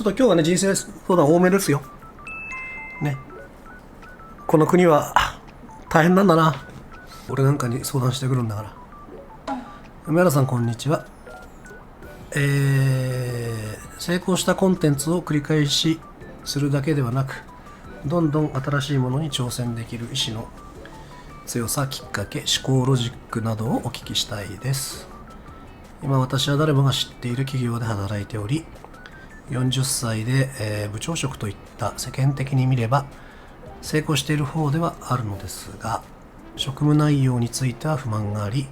ちょっと今日はね、人生相談多めですよ。ね。この国は大変なんだな。俺なんかに相談してくるんだから。梅原さん、こんにちは。成功したコンテンツを繰り返しするだけではなく、どんどん新しいものに挑戦できる意志の強さ、きっかけ、思考ロジックなどをお聞きしたいです。今、私は誰もが知っている企業で働いており、40歳で、部長職といった世間的に見れば成功している方ではあるのですが、職務内容については不満があり、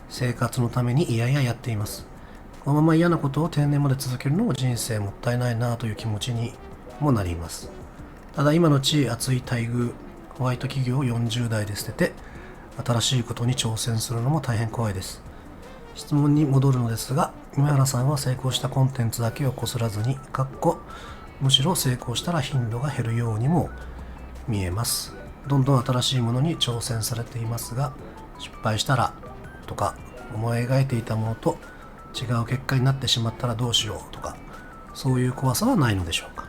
生活のために嫌々やっています。このまま嫌なことを定年まで続けるのも人生もったいないなという気持ちにもなります。ただ今の地位、厚い待遇、ホワイト企業を40代で捨てて新しいことに挑戦するのも大変怖いです。質問に戻るのですが、梅原さんは成功したコンテンツだけをこすらずに、むしろ成功したら頻度が減るようにも見えます。どんどん新しいものに挑戦されていますが、失敗したらとか、思い描いていたものと違う結果になってしまったらどうしようとか、そういう怖さはないのでしょうか。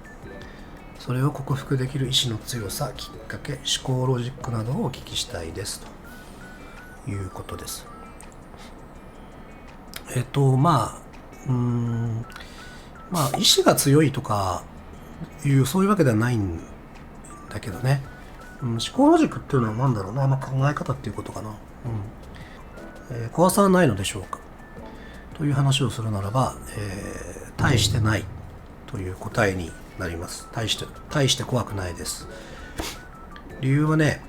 それを克服できる意志の強さ、きっかけ、思考ロジックなどをお聞きしたいですということです。意志が強いとかそういうわけではないんだけどね、思考ロジックっていうのは何だろうな、考え方っていうことかな、怖さはないのでしょうかという話をするならば、大してないという答えになります。大して怖くないです。理由はね、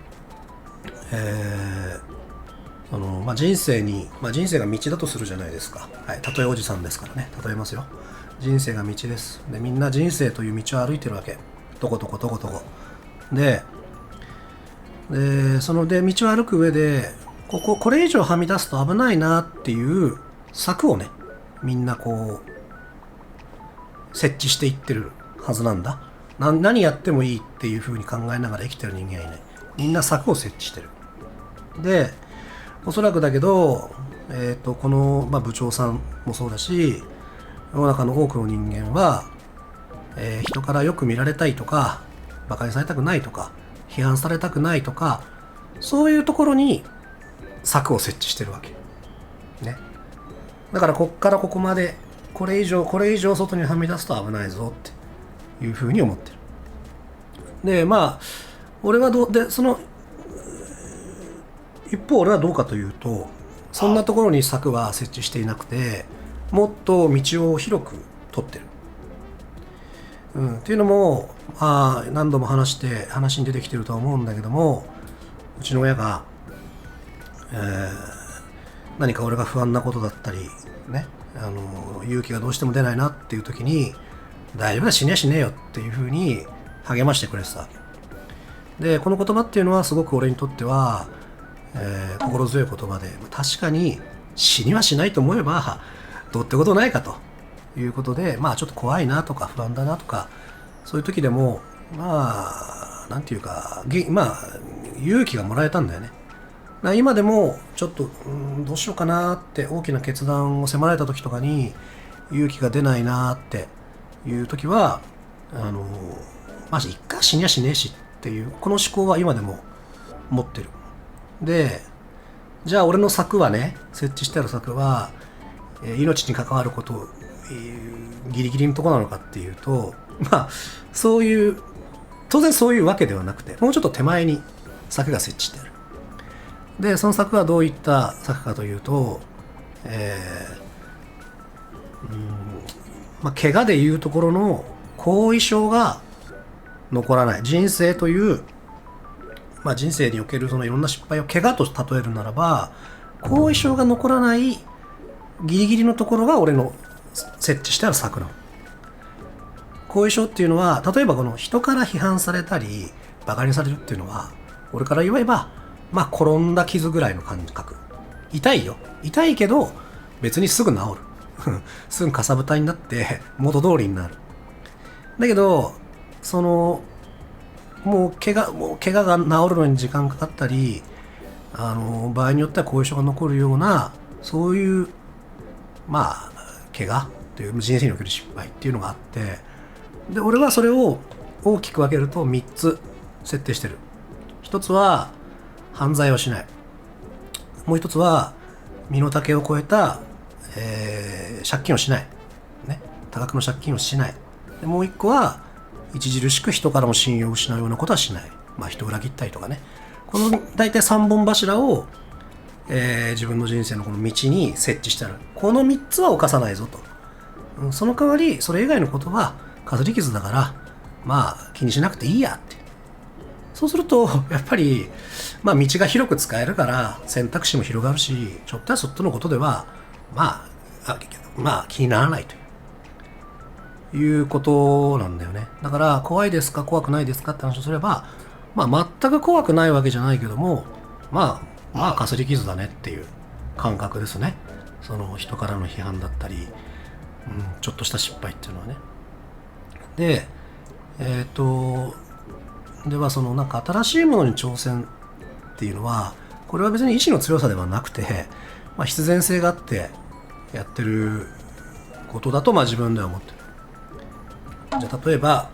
人生が道だとするじゃないですか。はい、例えおじさんですからね、例えますよ。人生が道です。で、みんな人生という道を歩いてるわけ。どこどこどこどこ。で、その道を歩く上で、これ以上はみ出すと危ないなっていう柵をね、みんな設置していってるはずなんだ。何やってもいいっていう風に考えながら生きてる人間はいない。みんな柵を設置してる。で、おそらくだけど、この、部長さんもそうだし、世の中の多くの人間は、人からよく見られたいとか、馬鹿にされたくないとか、批判されたくないとか、そういうところに柵を設置してるわけ。ね。だからこっからここまで、これ以上外にはみ出すと危ないぞっていうふうに思ってる。で、俺は一方俺はどうかというと、そんなところに柵は設置していなくて、もっと道を広く取ってる。っていうのも、何度も話に出てきてるとは思うんだけども、うちの親が、何か俺が不安なことだったりね、勇気がどうしても出ないなっていう時に、大丈夫だ、死にゃしねえよっていうふうに励ましてくれてたわけで、この言葉っていうのはすごく俺にとっては、心強い言葉で、確かに死にはしないと思えばどうってことないかということで、ちょっと怖いなとか不安だなとか、そういう時でもなんていうか、勇気がもらえたんだよね。今でもちょっと、どうしようかなって大きな決断を迫られた時とかに勇気が出ないなっていう時は、一回死にゃしねえしっていうこの思考は今でも持ってる。で、じゃあ俺の柵はね、設置してある柵は、命に関わることを、ギリギリのところなのかっていうと、当然そういうわけではなくて、もうちょっと手前に柵が設置してある。で、その柵はどういった柵かというと、怪我でいうところの後遺症が残らない。人生という、人生におけるそのいろんな失敗を怪我と例えるならば、後遺症が残らないギリギリのところが俺の設置してある柵なの。後遺症っていうのは、例えばこの人から批判されたりバカにされるっていうのは、俺から言えば転んだ傷ぐらいの感覚。痛いよ。痛いけど別にすぐ治る。すぐかさぶたになって元通りになる。だけどもう怪我が治るのに時間かかったり、場合によっては後遺症が残るような、そういう怪我という人生における失敗っていうのがあって、で俺はそれを大きく分けると3つ設定してる。1つは犯罪をしない、もう1つは身の丈を超えた、借金をしない、ね、多額の借金をしない。でもう1個は著しく人からも信用を失うようなことはしない、人を裏切ったりとかね。この大体3本柱を、自分の人生のこの道に設置してある。この3つは犯さないぞと、その代わりそれ以外のことはかすり傷だから気にしなくていいやって。そうするとやっぱり道が広く使えるから選択肢も広がるし、ちょっとやそっとのことでは気にならないということなんだよね。だから怖いですか怖くないですかって話をすれば、全く怖くないわけじゃないけども、かすり傷だねっていう感覚ですね。その人からの批判だったり、ちょっとした失敗っていうのはね。でではその新しいものに挑戦っていうのは、これは別に意志の強さではなくて、必然性があってやってることだと自分では思ってる。じゃあ例えば、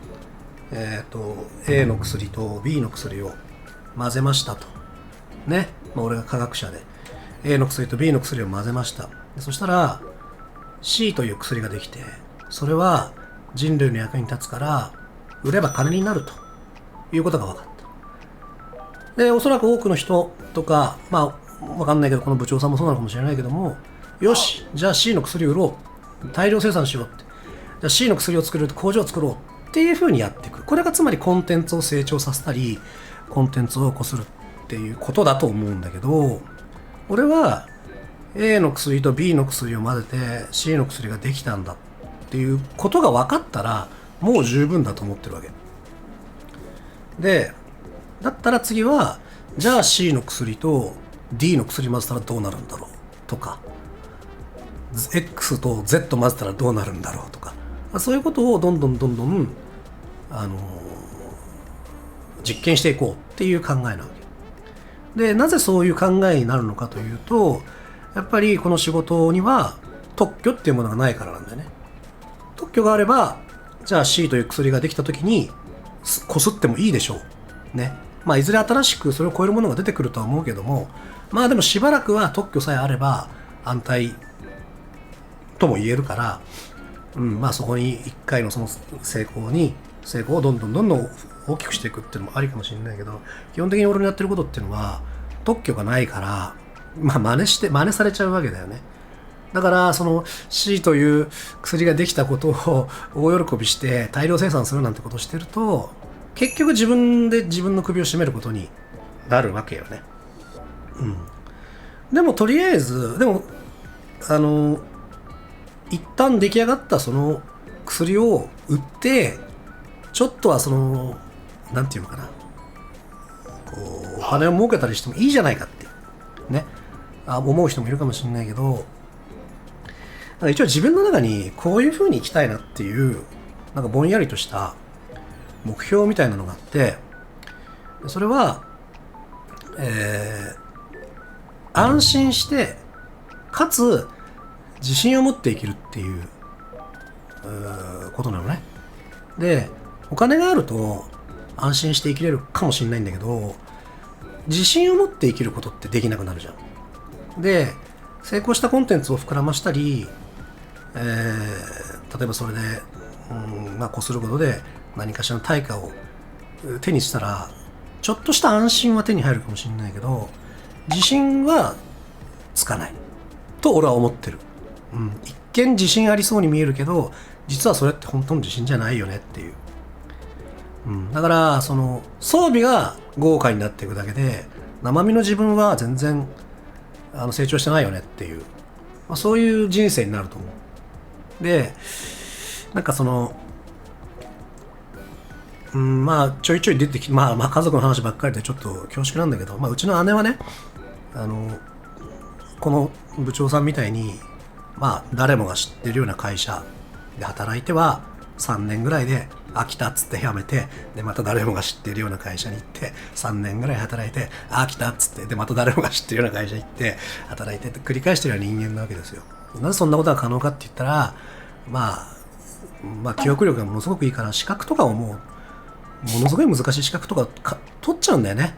A の薬と B の薬を混ぜましたとね。俺が科学者で A の薬と B の薬を混ぜました。そしたら C という薬ができて、それは人類の役に立つから売れば金になるということが分かった。でおそらく多くの人とか分かんないけど、この部長さんもそうなのかもしれないけども、よしじゃあ C の薬を売ろう、大量生産しようって、じゃあ C の薬を作ると工場を作ろうっていう風にやっていく。これがつまりコンテンツを成長させたりコンテンツを起こするっていうことだと思うんだけど、俺は A の薬と B の薬を混ぜて C の薬ができたんだっていうことが分かったらもう十分だと思ってるわけで、だったら次はじゃあ C の薬と D の薬混ぜたらどうなるんだろうとか、 X と Z 混ぜたらどうなるんだろうとか、そういうことをどんどん実験していこうっていう考えなわけで、なぜそういう考えになるのかというと、やっぱりこの仕事には特許っていうものがないからなんだよね。特許があればじゃあ C という薬ができた時にこすってもいいでしょうね。いずれ新しくそれを超えるものが出てくるとは思うけども、でもしばらくは特許さえあれば安泰とも言えるから、そこに一回のその成功をどんどん大きくしていくっていうのもありかもしれないけど、基本的に俺のやってることっていうのは特許がないから、真似されちゃうわけだよね。だからその C という薬ができたことを大喜びして大量生産するなんてことをしてると、結局自分で自分の首を絞めることになるわけよね。でもとりあえず一旦出来上がったその薬を売ってちょっとはなんていうのかな、お金を儲けたりしてもいいじゃないかってね、思う人もいるかもしれないけど、一応自分の中にこういう風に生きたいなっていうぼんやりとした目標みたいなのがあって、それは、安心してかつ自信を持って生きるっていうことなのね。でお金があると安心して生きれるかもしれないんだけど、自信を持って生きることってできなくなるじゃん。で成功したコンテンツを膨らましたり、例えばそれでこすることで何かしらの対価を手にしたらちょっとした安心は手に入るかもしれないけど、自信はつかないと俺は思ってる。一見自信ありそうに見えるけど、実はそれって本当の自信じゃないよねっていう。だからその装備が豪華になっていくだけで生身の自分は全然成長してないよねっていう、そういう人生になると思う。でちょいちょい出てきて、家族の話ばっかりでちょっと恐縮なんだけど、うちの姉はね、この部長さんみたいに誰もが知ってるような会社で働いては3年ぐらいで飽きたっつって辞めて、でまた誰もが知ってるような会社に行って3年ぐらい働いて飽きたっつって、でまた誰もが知ってるような会社行って働いてって繰り返してるような人間なわけですよ。なぜそんなことが可能かって言ったら、まあ記憶力がものすごくいいから、資格とかをものすごい難しい資格とか取っちゃうんだよね。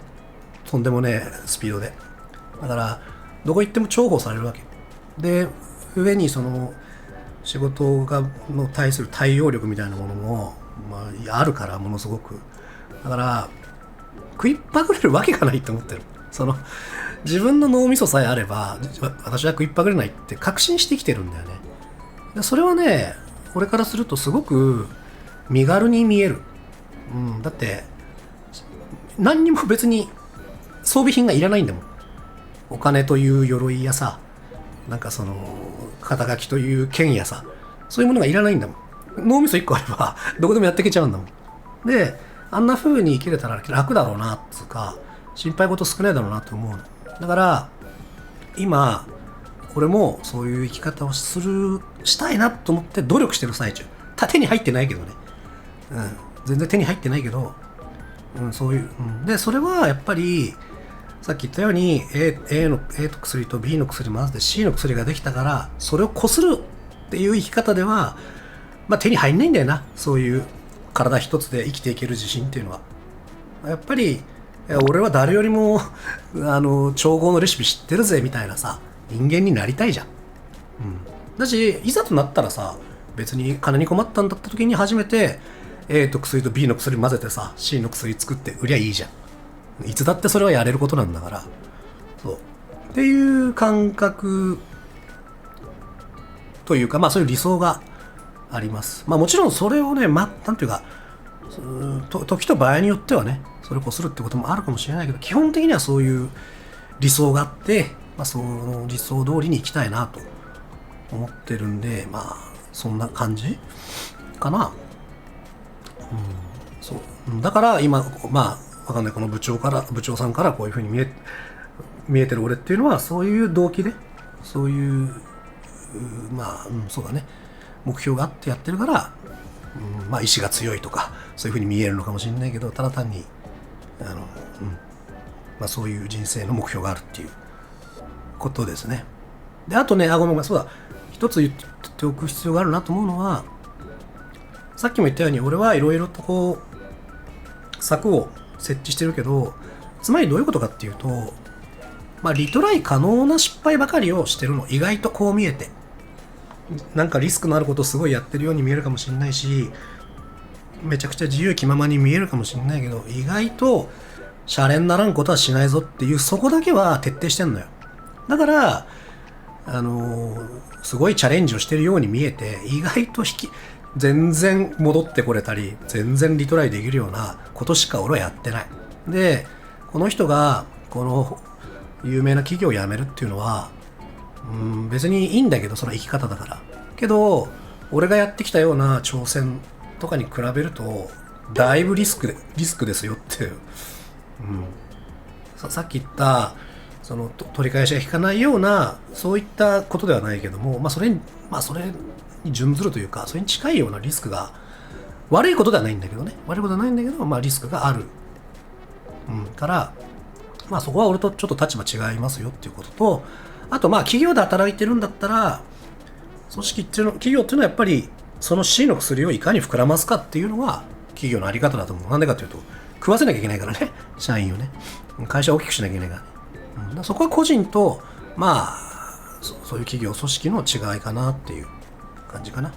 とんでもねえスピードで。だからどこ行っても重宝されるわけで、上にその仕事の対する対応力みたいなものも、まあ、あるから、ものすごく。だから食いっぱぐれるわけがないと思ってる。その自分の脳みそさえあれば私は食いっぱぐれないって確信してきてるんだよね。でそれはね、俺からするとすごく身軽に見える。だって何にも別に装備品がいらないんだもん。お金という鎧やさ、なんかその肩書きという剣やさ、そういうものがいらないんだもん。脳みそ1個あればどこでもやっていけちゃうんだもん。で、あんな風に生きれたら楽だろうなっつうか、心配事少ないだろうなと思うの。だから今俺もそういう生き方をしたいなと思って努力してる最中。手に入ってないけどね。全然手に入ってないけど、そういう、でそれはやっぱりさっき言ったように A の薬と B の薬混ぜて C の薬ができたから、それをこするっていう生き方では、まあ、手に入んないんだよな。そういう体一つで生きていける自信っていうのは。やっぱり俺は誰よりも調合のレシピ知ってるぜみたいなさ、人間になりたいじゃん。だしいざとなったらさ、別に金に困ったんだった時に初めて A と薬と B の薬混ぜてさ C の薬作って売りゃいいじゃん。いつだってそれはやれることなんだから。そうっていう感覚というか、まあそういう理想があります。まあもちろんそれをね、なんていうか、時と場合によってはね、それをこするってこともあるかもしれないけど、基本的にはそういう理想があって、まあ、その理想通りに生きたいなと思ってるんで、まあそんな感じかな。そうだから今、まあわかんない、この部長さんからこういうふうに見えてる俺っていうのは、そういう動機で、そういうまあ、そうだね、目標があってやってるから、まあ意志が強いとかそういうふうに見えるのかもしれないけど、ただ単にまあ、そういう人生の目標があるっていうことですね。で、あとね、ごめん、そうだ、一つ言っておく必要があるなと思うのは、さっきも言ったように俺はいろいろとこう策を設置してるけど、つまりどういうことかっていうと、まあリトライ可能な失敗ばかりをしてるの。意外とこう見えて、なんかリスクのあることをすごいやってるように見えるかもしれないし、めちゃくちゃ自由気ままに見えるかもしれないけど、意外とシャレにならんことはしないぞっていう、そこだけは徹底してんのよ。だからすごいチャレンジをしてるように見えて、意外と全然戻ってこれたり、全然リトライできるようなことしか俺はやってない。で、この人がこの有名な企業を辞めるっていうのは、別にいいんだけど、その生き方だから。けど俺がやってきたような挑戦とかに比べるとだいぶリスクですよっていう、さっき言ったその取り返しが効かないような、そういったことではないけども、それに準ずるというか、それに近いようなリスクが、悪いことではないんだけどね、リスクがある、から、そこは俺とちょっと立場違いますよっていうことと、あと企業で働いてるんだったら、企業っていうのはやっぱりその C の薬をいかに膨らますかっていうのが企業のあり方だと思う。なんでかというと、食わせなきゃいけないからね、社員をね、会社を大きくしなきゃいけないからね。そこは個人とそういう企業組織の違いかなっていう感じかな。